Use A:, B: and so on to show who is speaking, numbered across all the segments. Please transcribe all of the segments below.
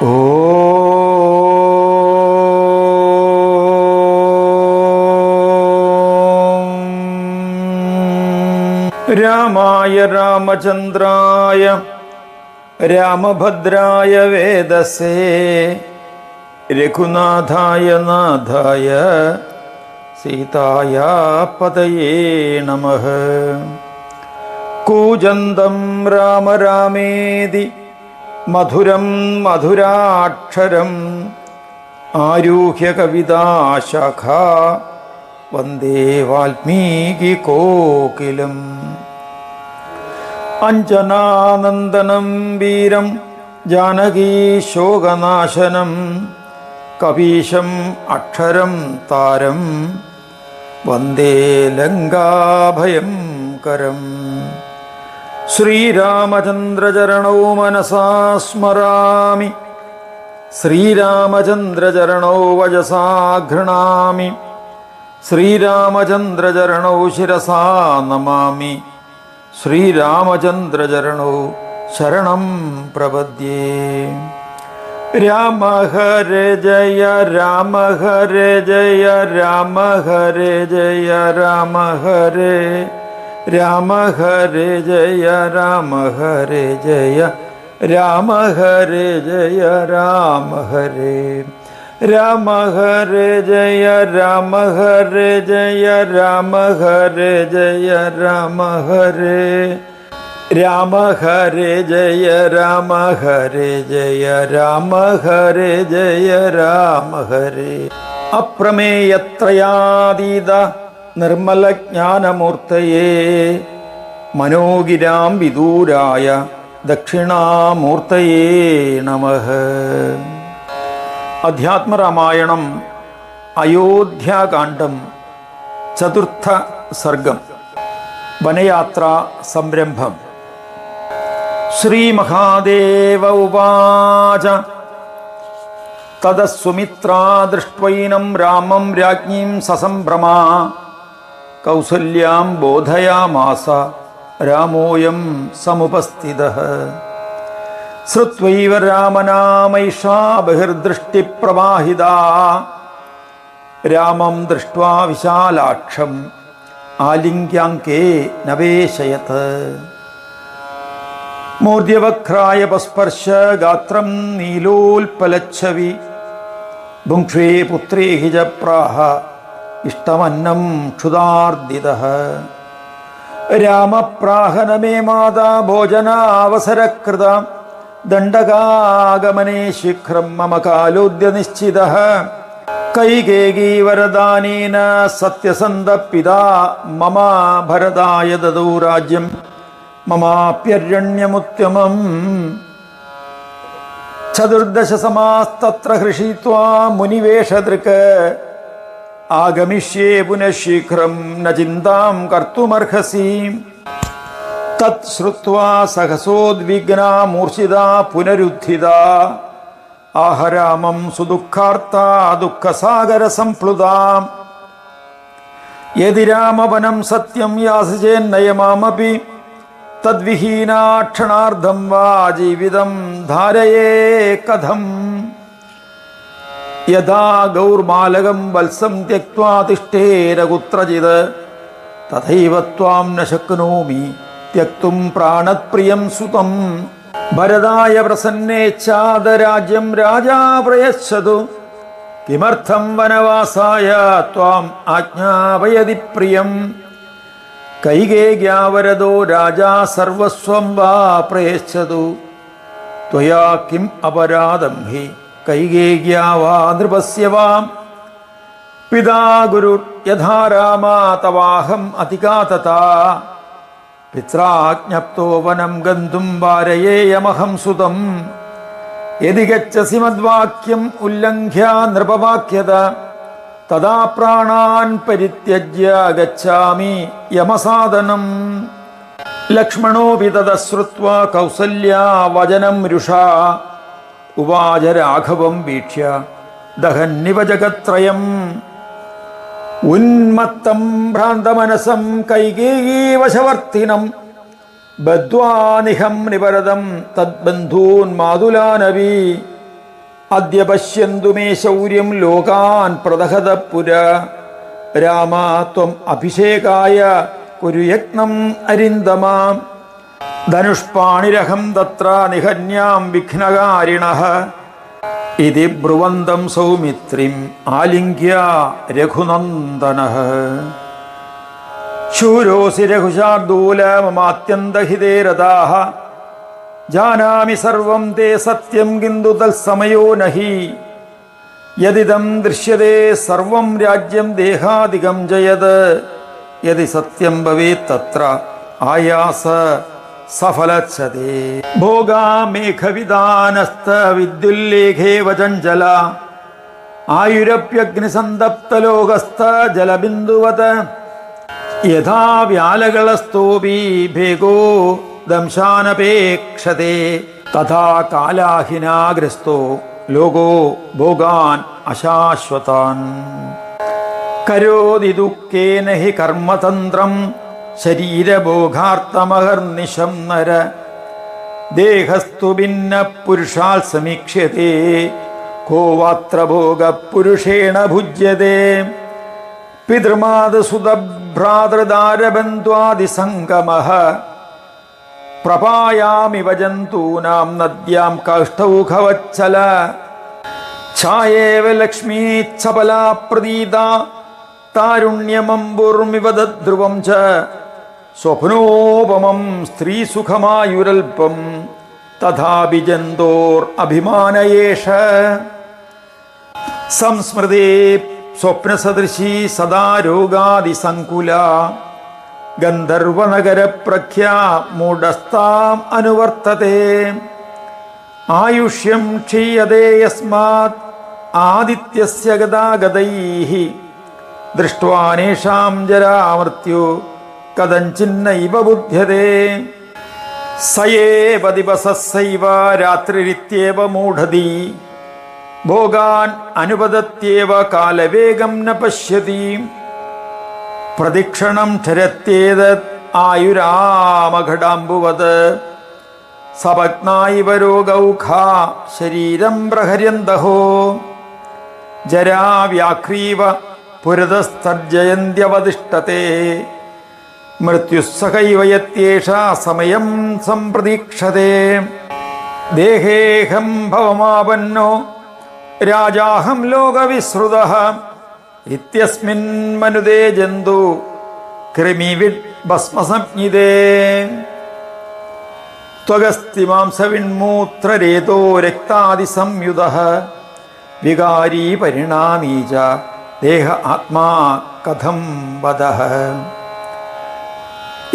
A: ഓ രാമായ രാമചന്ദ്രായ രാമഭദ്രായ വേദസേ രഘുനാഥായ നാഥായ സീതായ പതയേ നമഃ. കൂജന്തം രാമ രാമേതി മധുരം മധുരാക്ഷരം ആരുഹ്യ കവിതാശാഖ വന്ദേ വാൽമീകി കോകിലം. അഞ്ജനാനന്ദനം വീരം ജാനകീ ശോകനാശനം കപീശം അക്ഷരം താരം വന്ദേ ലങ്കാഭയം കരം. ശ്രീരാമചന്ദ്രചരണൗ മനസാ സ്മരാമി ശ്രീരാമചന്ദ്രചരണൗ വജസാ ഗൃണാമി ശ്രീരാമചന്ദ്രചരണൗ ശിരസാ നമാമി ശ്രീരാമചന്ദ്രചരണൗ ശരണം പ്രപദ്യേ. രാമ ഹരേ ജയ രാമ ഹരേ ജയ രാമ ഹരേ ജയ രാമ ഹരേ രാമ ഹരേ ജയ രാമ ഹരേ ജയ രാമ ഹരേ ജയ രാമ ഹരേ രാമ ഹരേ ജയ രാമ ഹരേ ജയ രാമ ഹരേ ജയ രാമ ഹരേ രാമ ഹരേ ജയ രാമ ഹരേ ജയ രാമ ഹരേ ജയ രാമ ഹരേ. അപ്രമേയത്രയാതീത നിർമ്മല ജ്ഞാനമൂർത്തയേ മനോഗിരാം വിദൂരായ ദക്ഷിണാമൂർത്തയേ നമഃ. അധ്യാത്മരാമായണം അയോധ്യാകാന്ഡം ചതുർത്ഥ സർഗം. വനയാത്രാ സംരംഭം. ശ്രീമഹാദേവ ഉവാച തദസ്സുമിത്രാ ദൃഷ്ട്വൈനം രാമം രാജ്ഞീം സസംഭ്രമാ കൗസല്യാം ബോധയാമാസ രാമോയം സമുപസ്ഥിതഃ. ശ്രുത്വൈവ രാമനാമൈഷാ ബഹിർദൃഷ്ടിപ്രവാഹിതാ രാമം ദൃഷ്ട്വാ വിശാലാക്ഷം ആലിംഗ്യാങ്കേ നവേശയത്. മൂർധ്യവക്രായ പസ്പർശ ഗാത്രം നീലോൽപലച്ഛവി ഭുങ്ക്ഷേ പുത്രേ ഹി ച പ്രാഹ ഇഷ്ടമന്നം ക്ഷുധാർദിതഃ. രാമപ്രാഹനമേ മാതാ ഭോജനാവസരകൃത ദണ്ഡകാഗമനേ ശീഘ്രം മമ കാലോദ്യ നിശ്ചിതഃ. കൈകേയീ വരദാനേന സത്യസന്ധ പിതാ മമ ഭരതായ ദദൗ രാജ്യം മമാപ്യരണ്യമുത്തമം. ചതുർദശ സമാസ്തത്ര ഹൃഷീത്വാ മുനിവേഷദൃക് ആഗമിഷ്യേ പുനഃ ശീഘ്രം ന ചിന്താം കർത്തുമർഹസി. തത് ശ്രുത്വാ സഹസോദ്വിഗ്നാ മൂർച്ഛിതാ പുനരുദ്ധിതാ ആഹരാമം സുദുഃഖാർത്താ ദുഃഖസാഗര സംപ്ലുതാം. യദി രാമവനം സത്യം യാസിചേന്നയമാമപി തദ്വിഹീനാക്ഷണാർദ്ധം വാ ജീവിതം ധാരയേ കഥം. യഥാ ഗൗർമാലകം വത്സം ത്യക്ത്വാ തിഷ്ഠേര കുത്രചിത് തഥൈവ ത്വാം ന ശക്നോമി ത്യക്തും പ്രാണപ്രിയം സുതം. ഭരതായ പ്രസന്നേച്ഛാദരാജ്യം രാജാ പ്രയച്ഛതു കിമർത്ഥം വനവാസായ ത്വാം ആജ്ഞാപയതി പ്രിയം. കൈകേയ്യാ വരദോ രാജാ സർവസ്വം വാ പ്രയച്ഛതു ത്വയാ കിം അപരാധം ഹി കൈകേയ്യാ വാ നൃപസ്യ വാം. പിതാ ഗുരുർ യഥാ രാമാ തവാഹം അതികാതതാ പിത്രാജ്ഞപ്തോ വനം ഗന്തും വാരയേയമഹം സുതം. യദി ഗച്ഛസി മദ്വാക്യം ഉല്ലംഘ്യ നൃപവാക്യത തദാ പ്രാണാൻ പരിത്യജ്യ ഗച്ഛാമി യമസാദനം. ലക്ഷ്മണോപി തദശ്രുത്വാ കൗസല്യാ വചനം രുഷാ ഉവാച രാഘവം വീക്ഷ്യ ദഹന്നിവ ജഗത്രയം. ഉന്മത്തം ഭ്രാന്തമനസം കൈകേയീ വശവർത്തിനം ബദ്ധ്വാനിഹം നിപരതം തദ്ബന്ധൂൻ മാതുലാനവി അദ്യ പശ്യന്തു മേ ശൗര്യം ലോകാൻ പ്രദഹത പുര രാമ ത്വം അഭിഷേകായ കുരു യജ്ഞം അരിന്ദമ ധനുഷ്പാണിരഹം തത്ര നിഹന്യാം വിഘ്നകാരിണഃ ഇതി ബ്രുവന്തം സൗമിത്രിം ആലിംഗ്യ രഘുനന്ദനഃ ശൂരോസി രഘുശാർദൂല മമാത്യന്തഹിതേ രതാഃ ജാനാമി സർവം തേ സത്യം കിന്തു തത്സമയോ നഹി യദിദം ദൃശ്യതേ സർവം രാജ്യം ദേഹാദികം ജയത് യദി സത്യം ഭവേത് തത്ര ആയാസ സഫലച്ഛതേ ഭോഗാമേഘവിദാനസ്ഥ വിദ്യുല്ലേഖേവ ചഞ്ചല ആയുരപ്യഗ്നിസന്തപ്തലോകസ്ഥ ജലബിന്ദുവത് യഥാ വ്യാലകളസ്തോപി ഭേഗോ ദംശാനപേക്ഷതേ തഥാ കാലാഹിനാഗ്രസ്തോ ലോകോ ഭോഗാൻ അശാശ്വതാൻ കരോതി ദുഃഖേന ഹി കർമ്മതന്ത്രം ശരീരഭോഗാർത്ഥമഹർനിശം നര ദേഹസ്തു ഭിന്ന പുരുഷാൽ സമീക്ഷ്യത്തെ കോ വാത്ര ഭോഗ പുരുഷേണ ഭുജ്യത്തെ പിതൃമാതൃസുതഭ്രാതൃദാരബന്ധ്വാദിസംഗമഃ പ്രപായാമിവ ജന്തൂനാം നദ്യാം കൗഷ്ഠൗഘവത്സല ഛായേവ ലക്ഷ്മീ ചപലാ പ്രതീത താരുണ്യമംബുർമിവ ധ്രുവം ച സ്വപ്നോപമം സ്ത്രീസുഖമായുരൽപം തഥാപി ജന്തോർ അഭിമാനയേഷ സംസ്മൃതേ സ്വപ്നസദൃശീ സദാ രോഗാദിസങ്കുല ഗന്ധർവനഗരപ്രഖ്യാ മൂഢസ്ഥാം അനുവർത്തത്തെ ആയുഷ്യം ക്ഷീയതേ യസ്മാത് ആദിത്യസ്യ ഗദാഗദൈഃ ദൃഷ്ട്വാനേഷാം ജരാമൃത്യു കദഞ്ചിന്നൈവ ബുധ്യതേ സയേവ ദിവസസ്സൈവ രാത്രിരിത്യേവ മൂഢതി ഭോഗാൻ അനുപദത്യേവ കാലവേഗം ന പശ്യതി പ്രതിക്ഷണം ക്ഷരത്യേതത് ആയുരാമഘടാംബുവത് സപത്നായിവ രോഗൗഖാ ശരീരം പ്രഹര്യന്തഹോ ജരാവ്യാഘ്രീവ പുരതസ്തർജയന്ത്യവതിഷ്ഠത്തെ മൃത്യുസ്സഹൈവ യത്യേഷാ സമയം സംപ്രതീക്ഷത്തെ ദേഹേഹം ഭവമാപന്നോ രാജാഹം ലോകവിസ്മൃതഃ ഇത്യസ്മിൻ മനുദേ ജന്തു കൃമിവിഡ് ഭസ്മസംജ്ഞിതേ ത്വഗസ്തി മാംസവിൺമൂത്രരേതോ രക്താദിസംയുതഃ വികാരീ പരിണാമീ ച ദേഹ ആത്മാ കഥം വദഃ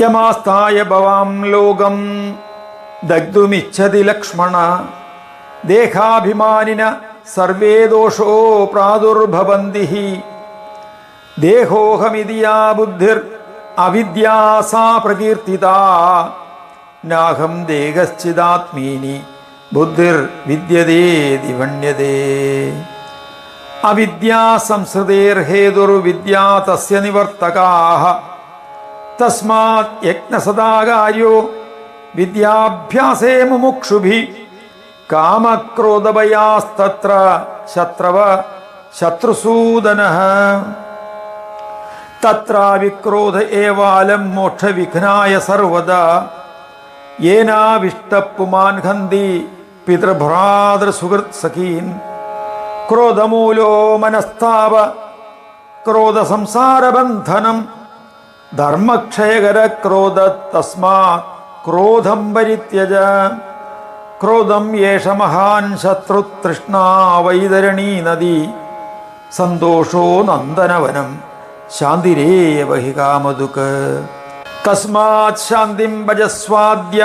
A: യമാസ്ഥായ ഭവാം ലോകം ദഗ്ധുമിച്ഛതി ലക്ഷ്മണ ദേഹാഭിമാനിന സർവേ ദോഷോ പ്രാദുർഭവന്തി ദേഹോഹമിതി യാ ബുദ്ധിർ അവിദ്യാ സാ പ്രകീർത്തിതാ നാഹം ദേഹശ്ചിദാത്മീനി ബുദ്ധിർ വിദ്യതേതി വണ്യതേ അവിദ്യാ സംസൃതേർഹേതുർവിദ്യാ തസ്യ നിവർത്തകാഃ തസ്മാത് യജ്ഞസദാകാര്യോ വിദ്യാഭ്യാസേ മുമുക്ഷുഭിഃ കാമക്രോധഭയാസ്തത്ര ശത്രവ ശത്രുസൂദനഃ തത്ര വിക്രോധ ഏവാലം മോക്ഷവിഘ്നായ സർവദാ യേനാവിഷ്ടപുമാൻ ഹന്തി പിതൃഭ്രാതൃസുഹൃത് സഖീൻ ക്രോധമൂലോ മനസ്താപ ക്രോധസംസാരബന്ധനം ധർമ്മക്ഷയകര ക്രോധ തസ്മാത് ക്രോധം പരിത്യജ ക്രോധം യേഷ മഹാൻ ശത്രുതൃഷ്ണാ വൈതരണീ നദി സന്തോഷോ നന്ദനവനം ശാന്തിരേവ ഹി കാമദുഃഖ തസ്മാത് ശാന്തിം ഭജസ്വാദ്യ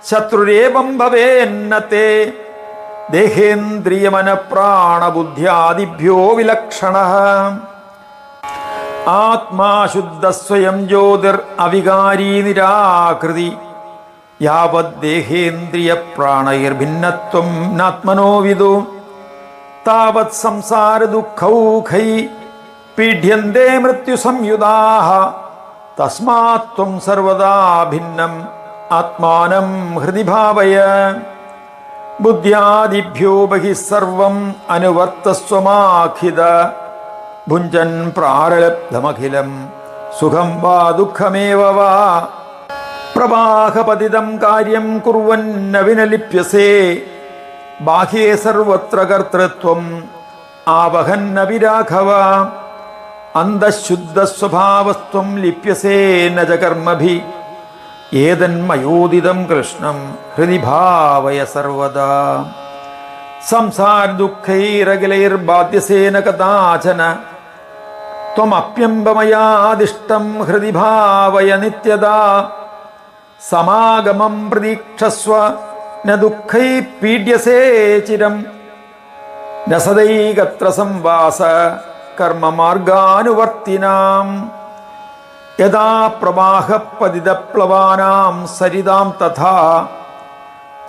A: ശത്രുരേവം ഭവേന്നത്തെ ദേഹേന്ദ്രിയമനപ്രാണബുദ്ധ്യാദിഭ്യോ വിലക്ഷണഃ ആത്മാ ശുദ്ധ സ്വയം ജ്യോതിർ അവികാരീ നിരാകൃതി യാവത് ദേഹേന്ദ്രിയ പ്രാണൈർഭിന്നത്വം നാത്മനോ വിദു താവത് സംസാര ദുഃഖൗഖൈ പീഡ്യന്തേ മൃത്യു സംയുതാഃ തസ്മാത് ത്വം സർവദാ ഭിന്നം ആത്മാനം ഹൃദി ഭാവയ ബുദ്ധ്യാദിഭ്യോ ബഹിഃ സർവം അനുവർത്തസ്വമാഖിത ഭുഞ്ചൻ പ്രാരബ്ധമഖിലം സുഖം വാ ദുഃഖമേവ വാ പ്രവാഹപതിതം കാര്യം കുർവന്ന വിനലിപ്യസേ ബാഹ്യേ സർവത്ര കർത്തൃത്വം ആവഹന്ന വിരാഘവ അന്തഃശുദ്ധസ്വഭാവസ്ത്വം ലിപ്യസേ ന ച കർമ്മഭി ഏതന്മയോദിതം കൃഷ്ണം ഹൃദി ഭാവയ സർവദാ സംസാര ദുഃഖൈരഖിലൈർബാധ്യസേ ന കഥാചന ത്വമപ്യംബമയാദിഷ്ടം ഹൃദി ഭാവയ നിത്യദാ സമാഗമം പ്രതീക്ഷസ്വ ന ദുഃഖൈ പീഡ്യസേ ചിരം രസദൈകത്ര സംവാസ കർമ്മമാർഗാനുവർത്തിനാം യഥാ പ്രവാഹപതിതപ്ലവാനാം സരിതാം തഥാ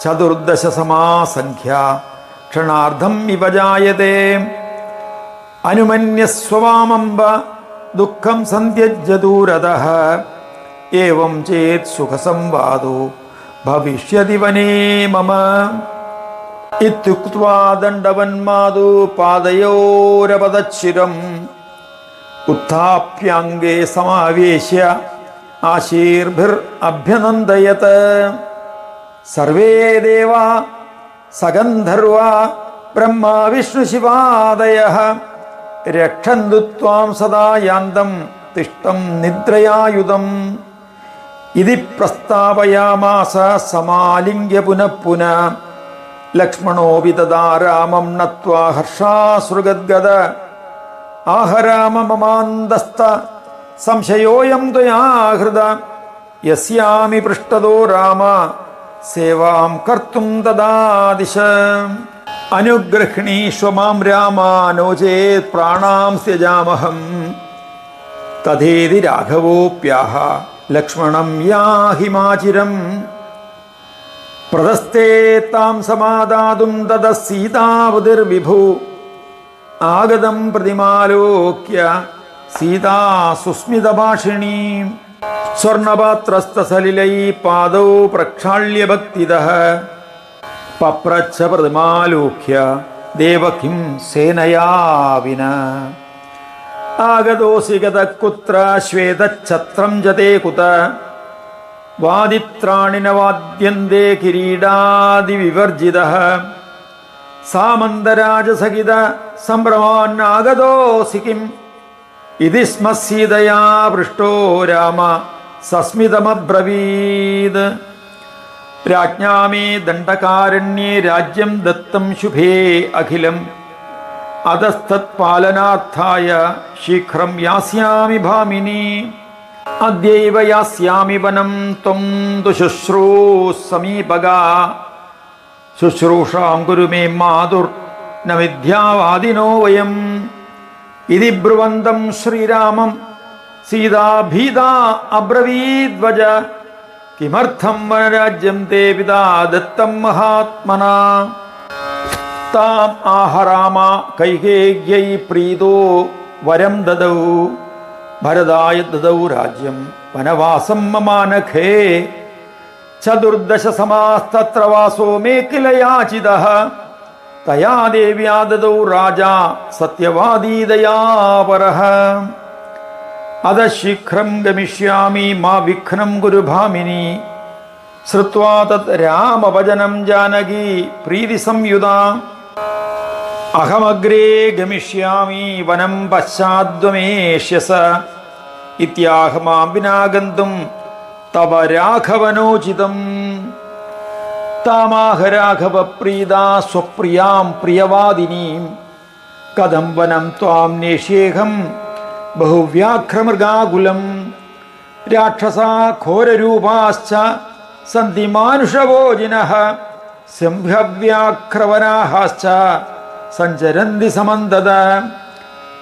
A: ചതുർദശ സമാസംഖ്യ ക്ഷണാർദ്ധം ഇവ ജായതേ അനുമന്യസ്വവാമംബ ദുഃഖം സന്ത്യജ്യ ദൂരതഃ ഏവം ചേത് സുഖസംവാദോ ഭവിഷ്യതി വനേ മമ ഇത്യുക്ത്വാ ദണ്ഡവന്മാദോ പാദയോരപദച്ഛിരം ഉത്ഥാപ്യാംഗേ സമാവേശ്യ ആശീർഭിർ അഭ്യനന്ദയത് സർവേ ദേവാ സഗന്ധർവ ബ്രഹ്മ വിഷ്ണു ശിവാദയഃ രക്ഷന്തു ത്വാം സദാ യാന്തം തിഷ്ടം നിദ്രയായുധം ഇതി പ്രസ്താവയാമാസ സമാലിംഗ്യ പുനഃ പുനഃ ലക്ഷ്മണോപി തദാ രാമം നത്വാ ഹർഷാശ്രുഗദ്ഗദ ആഹരാമ മമാന്തസ്ത സംശയോയം ത്വയാ ഹൃദ യസ്യാമി പൃഷ്ടതോ രാമ സേവാം കർത്തും തദാദിശ അനുഗൃഹ്ണീഷ്വ മാം രാമ നോ ചേത് പ്രാണാം ത്യജാമഹം തഥേതി രാഘവോപ്യാഹ ലക്ഷ്മണം യാഹിമാചിരം പ്രദസ്തേ താം സമാദാതും തത സീതാവതിർവിഭു ആഗതം പ്രതിമാലോക്യ സീതാ സുസ്മിതഭാഷിണീ സ്വർണപാത്രസ്ഥസലിലൈ പാദൗ പ്രക്ഷാള്യ ഭക്തിതഃ പപ്രച്ഛ പ്രതിമാലോക്യ ദേവകിം സേനയാ വിന ആഗതോസി ഗതഃകുത്ര ശ്വേതഛത്രം ജതേ കുത വാദിത്രാണിന വാദ്യന്തേ കിരീടാദിവിവർജിതഃ സാമന്തരാജസഹിത സംഭ്രമാന്നാഗതോസി കിം ഇതി സ്മ സീതയാ പൃഷ്ടോ രാമ സസ്മിതമബ്രവീത് രാജ്ഞാമേ ദണ്ഡകാരണ്യേ രാജ്യം ദത്തം ശുഭേ അഖിലം അധസ്തത്പാലനാർത്ഥായ ശീഘ്രം യാസ്യാമി ഭാമിനി അദ്യൈവ യാസ്യാമി വനം ത്വം തു ശുശ്രൂസമീപഗാ ശുശ്രൂഷാം കുരു മേ മാതുർ ന മിഥ്യാവാദിനോ വയം ഇതി ബ്രുവന്തം ശ്രീരാമം സീതാ ഭീതാ അബ്രവീദ്വജ കിമർത്ഥം വനരാജ്യം തേ പിതാ ദത്തം മഹാത്മനാ താം ആഹരാമ കൈകേയ്यै പ്രീതോ വരം ദദൗ ഭരതായ ദദൗ രാജ്യം വനവാസം മമാനഖേ ചതുർദശ സമാസ്തത്ര വാസോ മേ കില യാചിതഃ തയാ ദേവ്യാ ദദൗ രാജാ സത്യവാദീ ദയാപരഃ അത ശീഘ്രം ഗമിഷ്യാമി മാ വിഘ്നം കുരു ഭാമിനി ശ്രുത്വാ തത് രാമവചനം ജാനകി പ്രീതി സംയുതാ അഹമഗ്രേ ഗമിഷ്യാമി വനം പശ്ചാദ്വമേഷ്യസ ഇത്യാഹ മാം വിനാഗന്തും തവ രാഘവനോചിതം താമാഹ രാഘവ പ്രീതാ സ്വപ്രിയാം പ്രിയവാദിനീം കഥം വനം ത്വാം നേഷ്യേഹം ബഹുവ്യാഘ്രമൃഗാകുലം രാക്ഷസാ ഘോരരൂപാശ്ച സന്തി മാനുഷവോജിനഃ സിംഹവ്യാഘ്രവരാഹാശ്ച സഞ്ചരന്തി സമന്തത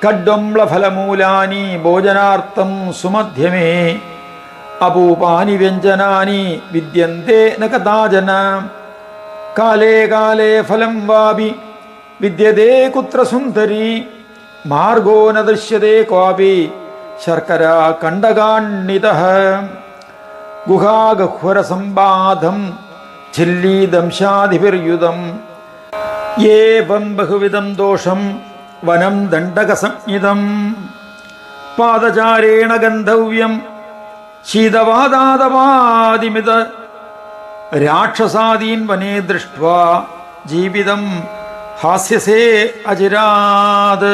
A: കഡ്വംളഫലമൂലാനി ഭോജനാർത്ഥം സുമധ്യമേ അപൂപാനി വ്യഞ്ജനാനി വിദ്യന്തെ ന കഥാചന കാലേ കാലേ ഫലം വാപി വിദ്യതേ കുത്ര സുന്ദരി മാർഗോ ന ദൃശ്യതേ ക്വാപി ശർക്കര കണ്ടകാണ്ണിതഃ ഗുഹാഗഹ്വരസംബാധം ഛില്ലീദംശാധിപിർയുതം ഏവം ബഹുവിധം ദോഷം വനം ദണ്ഡകസംജ്ഞിതം പാദചാരേണ ഗന്ധവ്യം ശീതവാതാതവാദിമിത രാക്ഷസാദീൻ വനേ ദൃഷ്ട്വാ ജീവിതം ഹാസ്യസേ അജിരാത്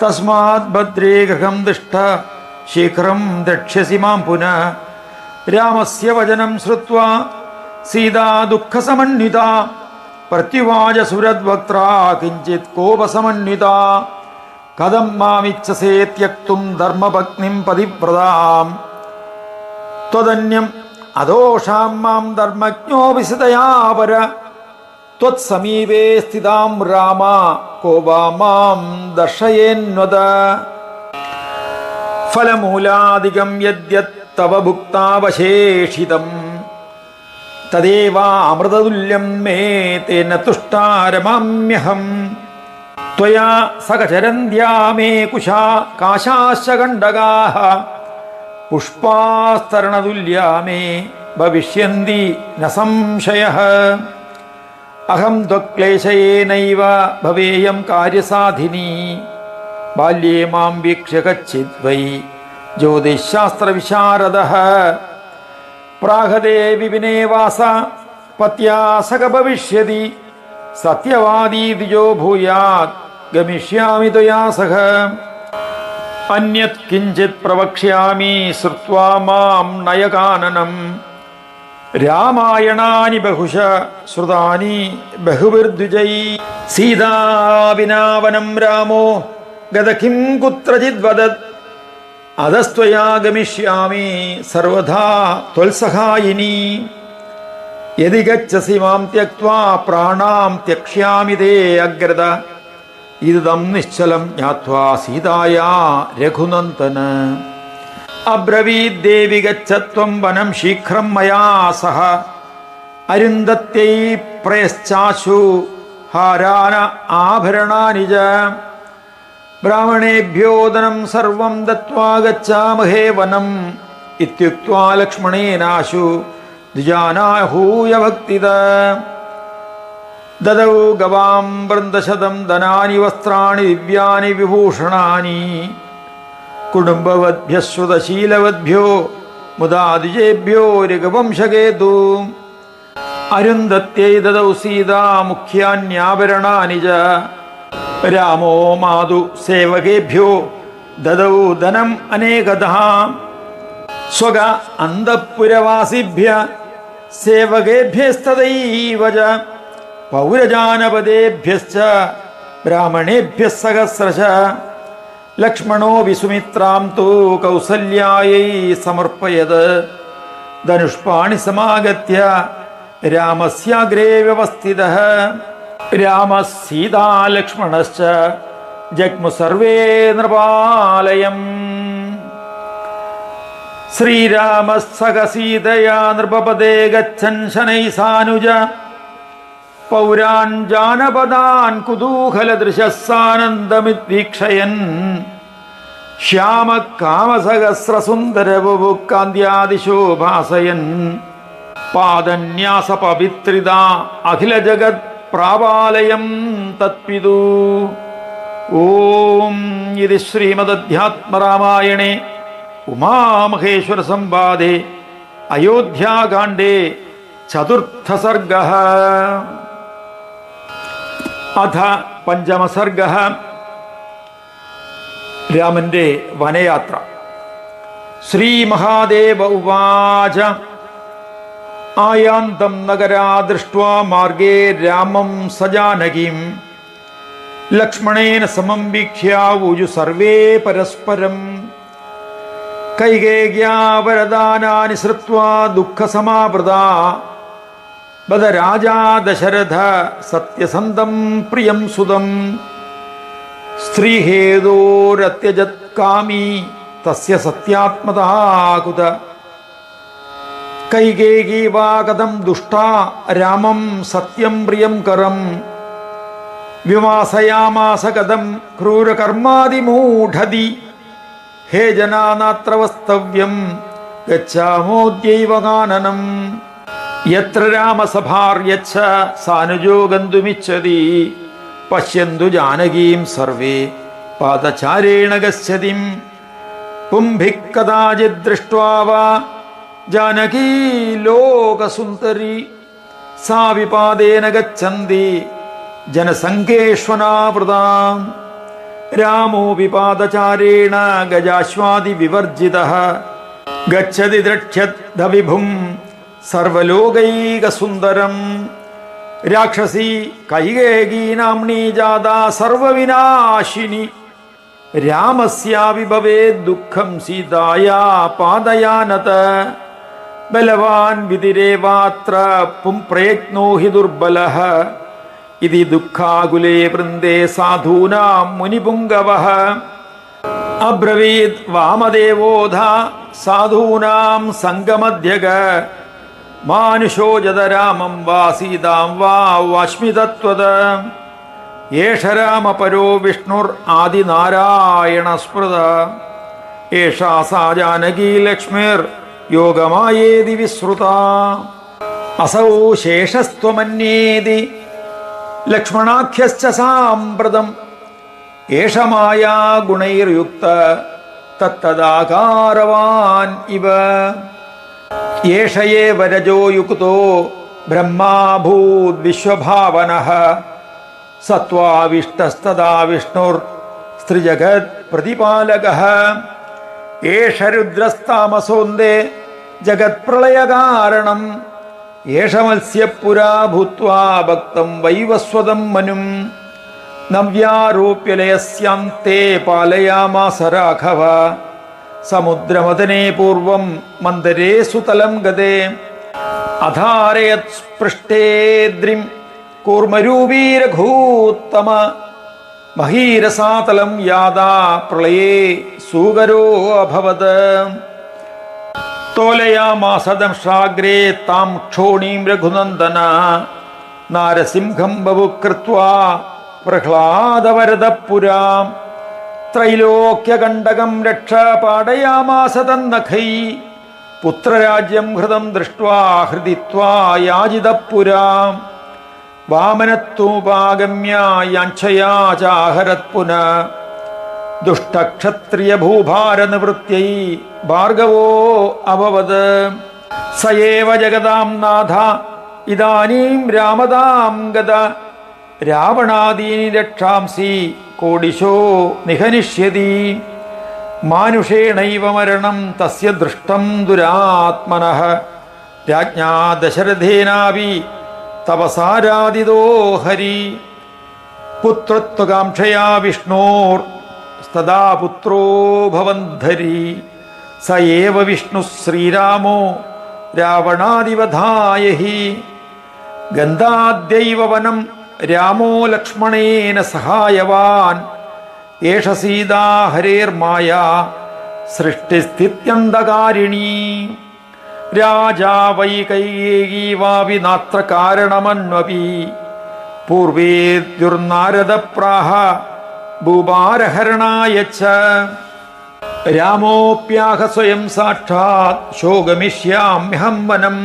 A: തസ്മാത് ഭദ്രേ ഗൃഹം ദിഷ്ഠ ശീഘ്രം ദ്രക്ഷ്യസി മാം പുനഃ രാമസ്യ വചനം ശ്രുത്വാ സീതാ ദുഃഖസമന്വിതാ പ്രത്യുവാച സുരദ്വക്ത്രാ കിഞ്ചിത് കോപസമന്വിതാ കഥം മാമിച്ഛസേ ത്യക്തും ധർമ്മപത്നിം പതിവ്രതാം ത്വദന്യം അദോഷാം മാം ധർമ്മജ്ഞോ വിസിതയാ പര ത്വത്സമീപേ സ്ഥിതാം രാമ കോ വാ മാം ദർശയേന്വത ഫലമൂലാദികം യദ്യത് തവ ഭുക്താവശേഷിതം തദേവാമൃതതുല്യം മേ തേന തുഷ്ടാരമാമ്യഹം ത്വയാ സകചരന്ധ്യാ മേ കുശാ കാശാശ്ച ഗണ്ഡകാഃ പുഷ്പാസ്തരണതുല്യാ മേ ഭവിഷ്യന്തി ന സംശയഃ അഹം ത്വക്ലേശയേനൈവ ഭവേയം കാര്യസാധിനി ബാല്യേ മാം വീക്ഷ്യ കച്ചിത് വൈ ജ്യോതിശാസ്ത്രവിശാരദഃ പ്രാഹദേ വിപിനേ വാസ പത്യാ സഖ ഭവിഷ്യതി സത്യവാദീ ദ്വിജോ ഭൂയാത് ഗമിഷ്യാമി ത്വയാ സഖ അന്യത് കിഞ്ചിത് പ്രവക്ഷ്യാമി ശ്രുത്വാ മാം നയകാനനം രാമായണാനി ബഹുശ ശ്രുതാനി ബഹുവിർദ്വിജൈ സീതാവിനാവനം രാമോ ഗതകിം കുത്രചിത് വദത് അധസ്ത്വയാ ഗമിഷ്യാമി സർവഥാ ത്വൽസഹായിനി യദി ഗച്ഛസി മാം ത്യക്ത്വാ പ്രാണാം ത്യക്ഷ്യാമി തേ അഗ്രത ഇദം നിശ്ചലം ജ്ഞാത്വാ സീതായാ രഘുനന്ദന അബ്രവീത് ദേവി ഗച്ഛത്വം വനം ശീഘ്രം മയാ സഹ അരുന്ധത്यै പ്രയശ്ചാശു ഹാരാന ആഭരണാനി ച ബ്രാഹ്മണേഭ്യോ ധനം സർവം ദത്വാ ഗച്ഛാമഹേ വനം ഇത്യുക്ത്വാ ലക്ഷ്മണേനാശു ദ്വിജാനാഹൂയ ഭക്തിത ദദൗ ഗവാം വൃന്ദശതം ധനാനി വസ്ത്രാണി ദിവ്യാനി വിഭൂഷണാനി കുടുംബവദ്ഭ്യഃ ശ്രുതശീലവദ്ഭ്യോ മുദാ ദ്വിജേഭ്യോ രഘുവംശകേതു അരുന്ധത്यै ദദൗ സീതാ മുഖ്യാന്യാഭരണാനി ച രാമോ മാതു സേവകേഭ്യോ ദദൗ ധനം അനേകതഃ സ്വഗ അന്തഃപുരവാസിഭ്യ സേവകേഭ്യസ്തദൈവ ച പൗരജാനപദേഭ്യശ്ച ബ്രാഹ്മണേഭ്യഃ സഹസ്രശ ലക്ഷ്മണോ വിസുമിത്രാം തു കൗസല്യായൈ സമർപ്പയത് ധനുഷ്പാണി സമാഗത്യ രാമസ്യാഗ്രേ വ്യവസ്ഥിതഃ രാമഃ സീതാ ലക്ഷ്മണശ്ച ജഗ്മു സർവേ നൃപാലയം ശ്രീരാമഃ സഹ സീതയാ നൃപപദേ ഗച്ഛൻ ശനൈഃ സാനുജ പൗരാൻ ജാനപദാൻ കുതൂഹലദൃശഃ സാനന്ദമിദ്വീക്ഷയൻ ശ്യാമകാമസഹസ്രസുന്ദരവപുഃ കാന്ത്യാദിശോ ഭാസയൻ പാദന്യാസപവിത്രിതാ അഖിലജഗത് പ്രാപാലയം തത്പിതു. ഓം ഇത് ശ്രീമദധ്യാത്മരാമായണേ ഉമാമഹേശ്വര സംവാദേ അയോധ്യാകാണ്ഡേ ചതുർത്ഥസർഗഃ. അഥ പഞ്ചമസർഗഃ. രാമന്റെ വനയാത്ര. ശ്രീ മഹാദേവ ഉവാച ആയാന്തം നഗരാ ദൃഷ്ട്വാ മാർഗേ രാമം സജാനകീം ലക്ഷ്മണേന സമം വീക്ഷ്യാവൂജു സർവേ പരസ്പരം കൈകേയ്യാ വരദാനാനി ശ്രുത്വാ ദുഃഖസമാവൃതാ ബദ രാജാ ദശരഥ സത്യസന്ധം പ്രിയം സുതം സ്ത്രീഹേതോരത്യജത് കാമീ തസ്യ സത്യാത്മതാ കുത കൈകേയീ വാ കഥം ദുഷ്ടാ രാമം സത്യം പ്രിയം കരം വിമാസയാമാസ കഥം ക്രൂരകർമാതിമൂഢതി ഹേ ജനാ നാത്ര വസ്തവ്യം ഗച്ഛാമോദ്യൈവ കാനനം യത്ര രാമസഭാർയച്ഛ സാനുജോ ഗന്തുമിച്ഛതി പശ്യന്തു ജാനകീം സർവേ പാദചാരേണ ഗച്ഛതിം പുംഭിഃ കദാചിദ് ദൃഷ്ട്വാ വാ ജാനകീ ലോകസുന്ദരി സാ വിപാദേന ഗച്ഛന്തി ജനസംഘേഷ്വനാവൃതാം രാമോ വിപാദചാരേണ ഗജാശ്വാദി വിവർജിതഃ ഗച്ഛതി ദ്രക്ഷ്യദ്ധ വിഭും സർവലോകൈകസുന്ദരം രാക്ഷസീ കൈകേയീ നാമ്നീ ജാതാ സർവവിനാശിനി രാമസ്യാപി ഭവേദ് ദുഃഖം സീതായാ പാദയാനത ബലവാൻ വിതിരേവാത്ര പുംപ്രയത്നോ ഹി ദുർബലഃ ഇതി ദുഃഖാകുലേ വൃന്ദേ സാധൂനാം മുനിപുംഗവഃ അബ്രവീത് വാമദേവോധ സാധൂനാം സംഗമധ്യഗ മാനുഷോ ജതരാമം വാ സീതാം വാ വാശ്മിതത്വത യേഷ രാമപരോ വിഷ്ണുർ ആദിനാരായണ സ്മൃത ഏഷാ സാ ജാനകീ ലക്ഷ്മിർ യോഗമായേതി വിശ്രുത അസൗ ശേഷസ്ത്വമന്യേതി ലക്ഷ്മണാഖ്യശ്ച സാമ്പ്രതം ഏഷ മായാ ഗുണൈർയുക്ത തത്തദാകാരവാൻ ഇവ യേഷ ഏവ രജോ യുക്തോ ബ്രഹ്മാഭൂത് വിശ്വഭാവനഃ സത്വാവിഷ്ടസ്തദാ വിഷ്ണുർ സ്ത്രീജഗത് പ്രതിപാലകഃ ഏഷ രുദ്രസ്താമസോന്തേ ജഗത്പ്രളയകാരണം ഏഷ മത്സ്യപുരാ ഭൂത്വാ ഭക്തം വൈവസ്വതം മനും നവ്യാരോപ്യലയസ്യാം തേ പാലയാമാസ രാഘവ സമുദ്രമദനേ പൂർവം മന്ദരേ സുതലം ഗതേ അധാരയത് സ്പൃഷ്ടേദ്രിം കൂർമരൂപീരഘൂത്തമ മഹീരസാതലം യാദാ പ്രളയേ സൂകരോ അഭവത് തോലയാമാസ ദംഷ്ട്രാഗ്രേ താം ക്ഷോണീം രഘുനന്ദന നാരസിംഹം ബഭുകൃത്വാ പ്രഹ്ലാദവരദപുരാം ത്രൈലോക്യകണ്ഡകം രക്ഷ പാടയാമാസ തന്നഖൈ പുത്രരാജ്യം ഹൃദം ദൃഷ്ട്വാ ഹൃദിത്വാ യാജിതപുരാം വാമനത്വമുപാഗമ്യ യാഞ്ഛയാ ചാഹരത് പുനഃ ദുഷ്ടക്ഷത്രിയ ഭൂഭാരനിവൃത്यै ഭാർഗവോ അഭവത് സയേവ ജഗതാം നാഥ ഇദാനീം രാമതാം ഗത രാവണാദീനി രക്ഷാംസി കോടിശോ നിഹനിഷ്യതി മാനുഷേണൈവ മരണം തസ്യ ദൃഷ്ടം ദുരാത്മനഃ രാജ്ഞാ ദശരഥേനാപി തപസാരാദിതോ ഹരി പുത്രത്വകാംക്ഷയാ വിഷ്ണോർ തദാ പുത്രോ ഭവന്ധരി സ ഏവ വിഷ്ണു ശ്രീരാമോ രാവണാദിവധായ ഹി ഗന്ധാദ്യൈവ വനം രാമോ ലക്ഷ്മണേന സഹായവാൻ ഏഷ സീതാ ഹരേർമായ സൃഷ്ടിസ്ഥിത്യന്തകാരിണീ രാജാ വൈ കൈകേയീ വാപി നാത്ര കാരണമന്വപി പൂർവേദ്യുർനാരദ പ്രാഹ ഭൂപാരഹരണായ ച രാമോപ്യാഹ സ്വയം സാക്ഷാത് ശോകമിഷ്യാമ്യഹം വനം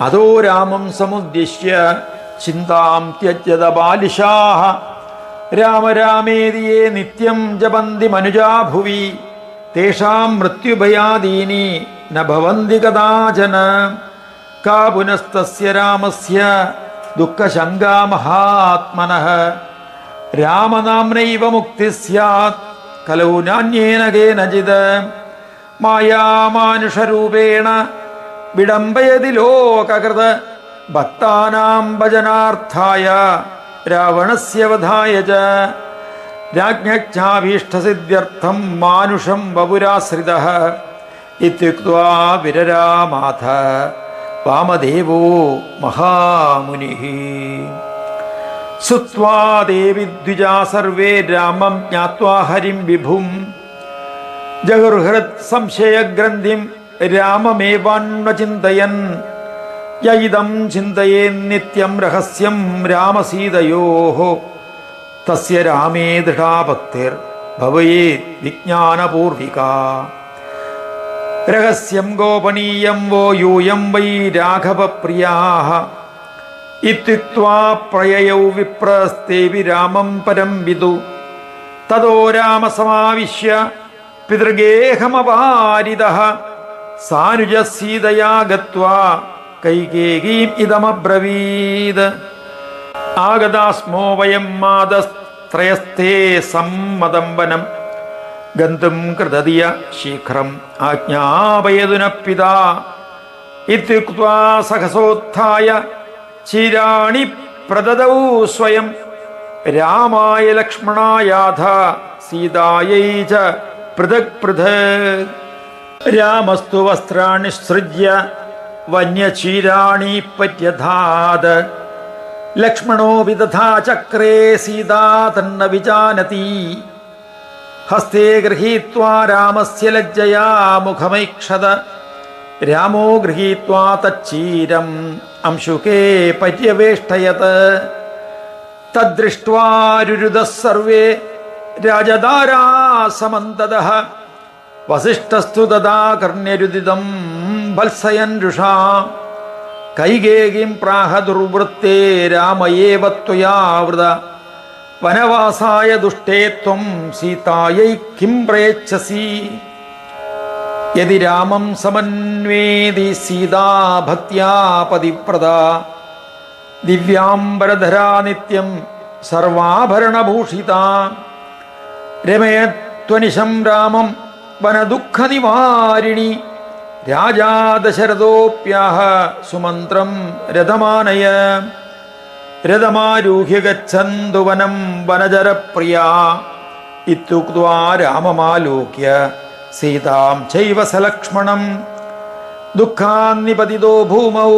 A: അതോ രാമം സമുദ്ദിശ്യ ചിന്താം ത്യജ്യത ബാലിശാഃ രാമ രാമേതി യേ നിത്യം ജപന്തി മനുജാ ഭുവി തേഷാം മൃത്യുഭയാദീനി ന ഭവന്തി കദാചന കാ പുനസ്തസ്യ രാമസ്യ ദുഃഖശങ്കാ മഹാത്മനഃ രാമനാമ്നൈവ മുക്തി സ്യാത് കലൗ നാന്യേന കേനചിത് മായാമാനുഷരൂപേണ വിഡംബയതി ലോകകൃത ഭക്താനാം ഭജനാർത്ഥായ രാവണസ്യ വധായ ച രാജ്ഞാഭീഷ്ടസിദ്ധ്യർത്ഥം മാനുഷം വപുരാശ്രിതഃ ഇത്യുക്ത്വാ വിരരാമാഥ വാമദേവോ മഹാമുനിഃ സുത്വാ ദേവി ദ്വിജാ സർവേ രാമം ജ്ഞാത്വാ ഹരിം വിഭും ജഗുർഹൃത് സംശയഗ്രന്ഥിം രാമമേവാന്വചിന്തയൻ യൈദം ചിന്തയേൻ നിത്യം രഹസ്യം രാമസീതയോഃ തസ്യ രാമേ ദൃഢാ ഭക്തിർ ഭവേത് വിജ്ഞാനപൂർവികാ രഹസ്യം ഗോപനീയം വോ യൂയം വൈ രാഘവപ്രിയാഃ ഇത്യുക്ത്വാ പ്രയയൗ വിപ്രസ്തേ വിരാമം പരം വിദു തതോ രാമസമാവിശ്യ പിതൃഗേഹമവാരിതഃ സാനുജസീതയാ ഗത്വാ കൈകേയീം ഇദമബ്രവീത് ആഗതാസ്മോ വയം മാതസ്ത്രയസ്തേ സമ്മതം വനം ഗന്തും കൃതതിയ ശീഘ്രം ആജ്ഞാപയതു നഃ പിതാ ഇത്യുക്ത്വാ സഹസോത്ഥായ ചിരാണി പ്രദദൗ സ്വയം രാമായ ലക്ഷ്മണായാഥ സീതായൈ ച പൃഥക് പൃഥക് രാമസ്തു വസ്ത്രാണി സൃജ്യ വന്യചീരാണി പര്യധാത് ലക്ഷ്മണോ വിദധാ ചക്രേ സീതാ തന്ന വിജാനതി ഹസ്തേ ഗൃഹീത്വാ രാമസ്യ ലജ്ജയാ മുഖമൈക്ഷത രാമോ ഗൃഹീത്വാ തച്ചീരം അംശുകേ പര്യവേഷ്ടയത് തദ്ദൃഷ്ട്വാ രുരുദഃ സർവേ രാജധാരാ സമന്തതഃ വസിഷ്ഠസ്തു തദാ കർണ്യരുദിതം വത്സയൻ രുഷാ കൈകേയീം പ്രാഹ ദുർവൃത്തേ രാമയേവ ത്വയാ വൃത വനവാസായ ദുഷ്ടേ ത്വം സീതായൈ കിം പ്രയച്ഛസി യദി രാമം സമന്വേതി സീതാ ഭക്ത്യാ പതിവ്രത ദിവ്യാംബരധരാ നിത്യം സർവാഭരണഭൂഷിതാ രമയത്വനിശം രാമം വനദുഃഖനിവാരിണി രാജാ ദശരഥോപ്യാഹ സുമന്ത്രം രഥമാനയ രഥമാരൂഹ്യ ഗച്ഛന്തു വനം വനജരപ്രിയാ ഇത്യുക്ത്വാ രാമമാലോക്യ സീതാം ചൈവ സലക്ഷ്മണം ദുഃഖാന്നിപതിതോ ഭൂമൗ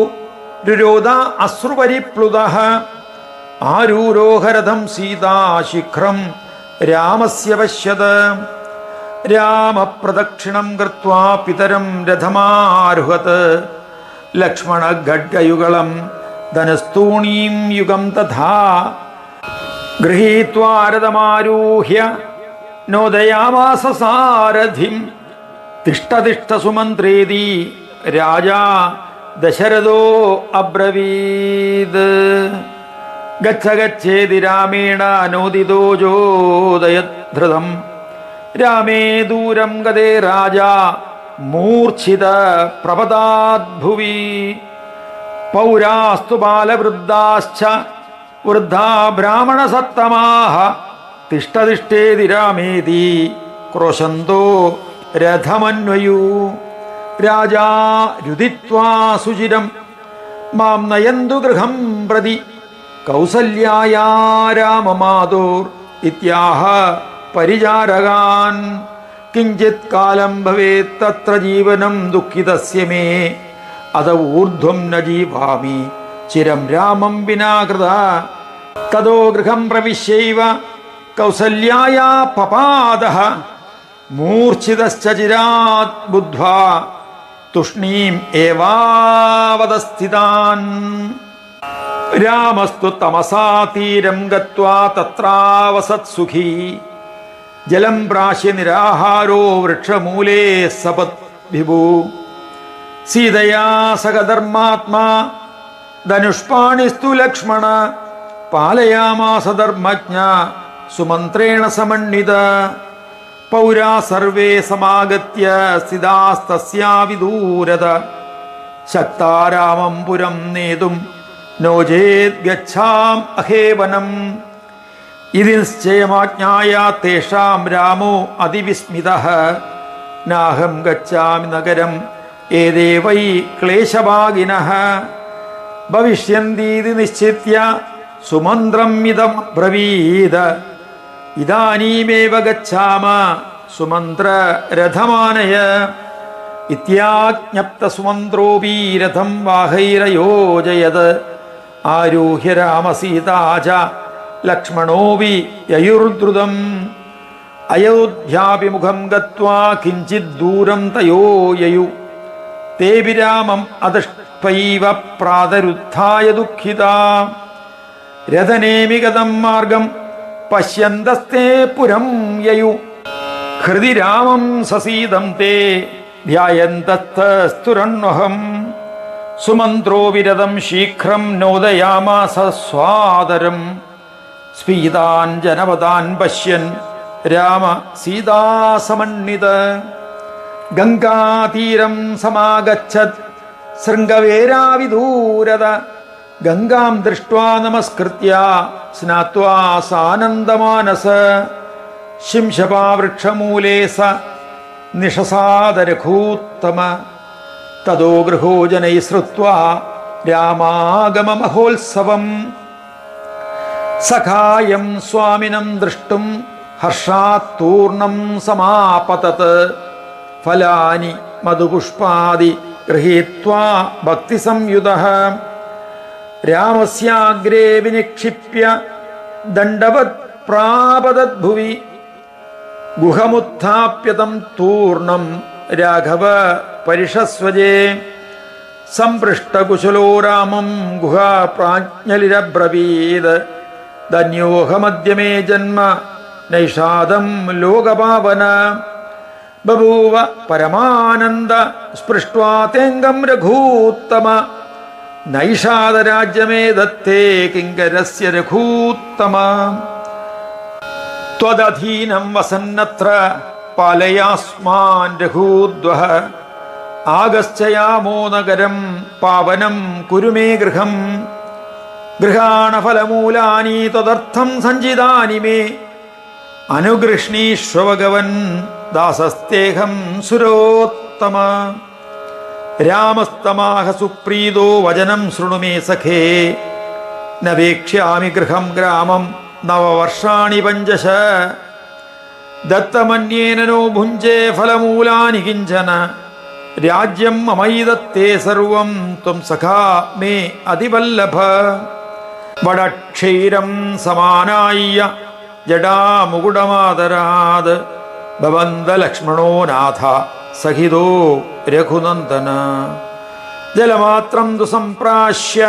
A: രുരോധ അശ്രുപരിപ്ലുതഃ ആരൂരോഹരഥം സീതാ ശീഘ്രം രാമസ്യ പശ്യത് രാമപ്രദക്ഷിണം കൃത്വാ പിതരം രഥമാരുഹത് ലക്ഷ്മണ ഖഡ്ഗയുഗളം ധനസ്തൂണീം യുഗം തഥാ ഗൃഹീത്വാ രഥമാരൂഹ്യ നോദയാമാസ സാരഥിം തിഷ്ഠ തിഷ്ഠ സുമന്ത്രേതി രാജാ ദശരഥോ അബ്രവീത് ഗച്ഛ ഗച്ഛേതി രാമേണ നോദിതോ ജോദയധൃതം രാമേ ദൂരം ഗതേ രാജാ മൂർച്ഛിത പ്രപദാദ്ഭുവി പൗരാസ്തു ബാലവൃദ്ധാശ്ച വൃദ്ധാ ബ്രാഹ്മണ സത്തമാഃ തിഷ്ഠതിഷ്ഠേതി രാമേതി ക്രോശന്തോ രഥമന്വയൂ രാജാ രുദിത്വാ സുചിരം മാം നയന്തു ഗൃഹം പ്രതി കൗസല്യായാ രാമമാതോർ ഇത്യാഹ പരിചാരകാൻ കിഞ്ചിത് കാലം ഭവേത് തത്ര ജീവനം ദുഃഖിതസ്യ മേ അത ഊർധ്വം ന ജീവാമി ചിരം രാമം വിനാ കൃത തതോ ഗൃഹം പ്രവിശ്യൈവ കൗസല്യായാ പപാദഃ മൂർച്ഛിതശ്ച ചിരാത് ബുദ്ധ്വാ തുഷ്ണീം ഏവാവതസ്ഥിതാൻ രാമസ്തു തമസാ തീരം ഗത്വാ തത്രാവസത് സുഖീ ജലം പ്രാശ്യ നിരാഹാരോ വൃക്ഷമൂലേ സപത് വിഭു സീതയാ സഹധർമാത്മാ ധനുഷ്പാണിസ്തു ലക്ഷ്മണ പാലയാമാസ ധർമ്മജ്ഞ സുമന്ത്രേണ സമന്വിത പൗരാ സർവേ സമാഗത്യ സ്ഥിതാസ്തസ്യാ വിദൂരത ശക്താ രാമം പുരം നേതും നോചേത് ഗച്ഛാം അഹേവനം ഇതി നിശ്ചയമാജ്ഞായ തേഷാം രാമോ അതിവിസ്മിതഃ നാഹം ഗച്ഛാമി നഗരം ഏതേ വൈ ക്ലേശഭാഗിനഃ ഭവിഷ്യന്തീതി നിശ്ചിത്യ സുമന്ത്രം ഇദം ബ്രവീത് ഇദാനീമേവ ഗച്ഛാമ സുമന്ത്ര രഥമാനയ ഇത്യാജ്ഞപ്ത സുമന്ത്രോപി രഥം വാഹൈരയോജയത് ആരൂഹ്യ രാമസീതാ ച ലക്ഷ്മണോപി യയുർദ്രുതം അയോധ്യാഭിമുഖം ഗത്വാ കിഞ്ചിത് ദൂരം തയോ യയു തേപി രാമം അദൃഷ്ട്വൈവ പ്രാതരുത്ഥായ ദുഃഖിതാ രഥനേമി ഗതം മാർഗം പശ്യന്തസ്തേ പുരം യയു ഹൃദി രാമം സസീതം തേ ധ്യായന്തസ്തുരണ്വഹം സുമന്ത്രോ വിരതം ശീഘ്രം നോദയാമാസ സ്വാദരം സ്ഫീതാൻ ജനപദാൻ പശ്യൻ രാമ സീതാസമന്വിത ഗംഗാതീരം സമാഗച്ഛത് ശൃംഗവേരാവിദൂരത ഗംഗാം ദൃഷ്ട്വാ നമസ്കൃത്യ സ്നാത്വാ സാനന്ദമാനസ ശിംശപാവൃക്ഷമൂലേ സ നിഷസാദരഘൂത്തമ തദോ ഗൃഹോ ജനൈ ശ്രുത്വാ രാമാഗമമഹോത്സവം സഖായം സ്വാമിനം ദൃഷ്ടും ഹർഷാത്തൂർണം സമാപതത് ഫലാനി മധുപുഷ്പാദി ഗൃഹീത്വാ ഭക്തിസംയുതഃ രാമസ്യാഗ്രേ വിനിക്ഷിപ്യ ദണ്ഡവത് പ്രാപതദ്ഭുവി ഗുഹമുത്ഥാപ്യതം തൂർണം രാഘവ പരിഷസ്വജേ സംപൃഷ്ടകുശലോ രാമം ഗുഹാ പ്രാജ്ഞലിരബ്രവീത് ധന്യോഹമദ്യ മേ ജന്മ നൈഷാദം ലോകപാവന ബഭൂവ പരമാനന്ദ സ്പൃഷ്ട്വാ തേംഗം രഘൂത്തമ നൈഷാദരാജ്യമേ ദത്തേ കിങ്കരസ്യ രഘൂത്തമ ത്വദധീനം വസന്നത്ര പാലയാസ്മാൻ രഘൂദ്വഃ ആഗശ്ചയാമോ നഗരം പാവനം കുരു മേ ഗൃഹം ഗൃഹാണഫലമൂലാനി ത്വദർത്ഥം സഞ്ചിതാനി മേ അനുഗൃഷ്ണീഷ്വ ഭഗവൻ ദാസസ്തേഹം സുരോത്തമ രാമസ്തമാഹ സുപ്രീതോ വചനം ശൃണു മേ സഖേ നവേക്ഷ്യാമി ഗൃഹം ഗ്രാമം നവവർഷാണി പഞ്ചശ ദത്തമന്യേന നോ ഭുഞ്ചേ ഫലമൂലാനി കിഞ്ചന രാജ്യം മമൈദത്തേ സർവം ത്വം സഖാ മേ അതിവല്ലഭ വടക്ഷൈരം സമാനായ്യ ജടാമുകുടമാതരാത് ഭവന്ത ലക്ഷ്മണോ നാഥ സഹിതോ രഘുനന്ദന ജലമാത്രം തു സംപ്രാശ്യ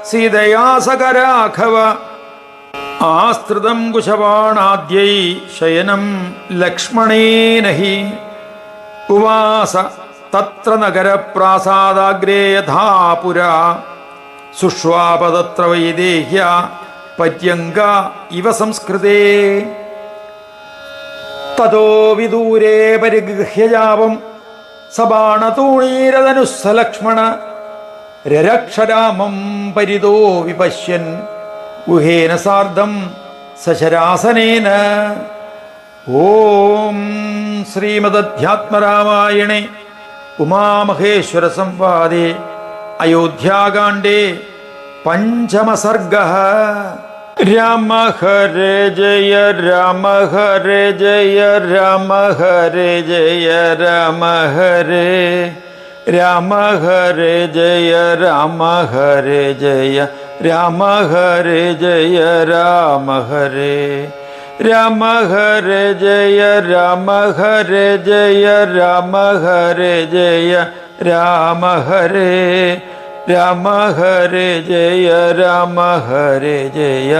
A: സീതയാ സകരാഘവ ആസ്തൃതം കുശവാണാദ്യൈ ശയനം ലക്ഷ്മണേന ഹി ഉവാസ തത്ര നഗരപ്രാസാദാഗ്രേ യഥാ പുരാ സുഷ്വാപതത്ര വൈദേഹ്യ പര്യങ്ക ഇവ സംസ്കൃതേ തതോ വിദൂരേ പരിഗൃഹ്യജാവം സബാണതൂണീരതനുസ്സ ലക്ഷ്മണ രരക്ഷരാമം പരിതോ വിപശ്യൻ ഗുഹേന സാർദ്ധം സശരാസനേന. ഓം ശ്രീമദധ്യാത്മരാമായണേ ഉമാമഹേശ്വര സംവാദേ അയോധ്യാകാണ്ഡേ പഞ്ചമസർഗഃ. രാമ ഹരേ ജയ രാമ ഹരേ ജയ രാമ ഹരേ ജയ രാമ ഹരേ രാമ ഹരേ ജയ രാമ ഹരേ ജയ രാമ ഹരേ ജയ രാമ ഹരേ രാമ ഹരേ ജയ രാമ ഹരേ ജയ രാമ ഹരേ ജയ രാമ ഹരേ രാമ ഹരേ ജയ രാമ ഹരേ ജയ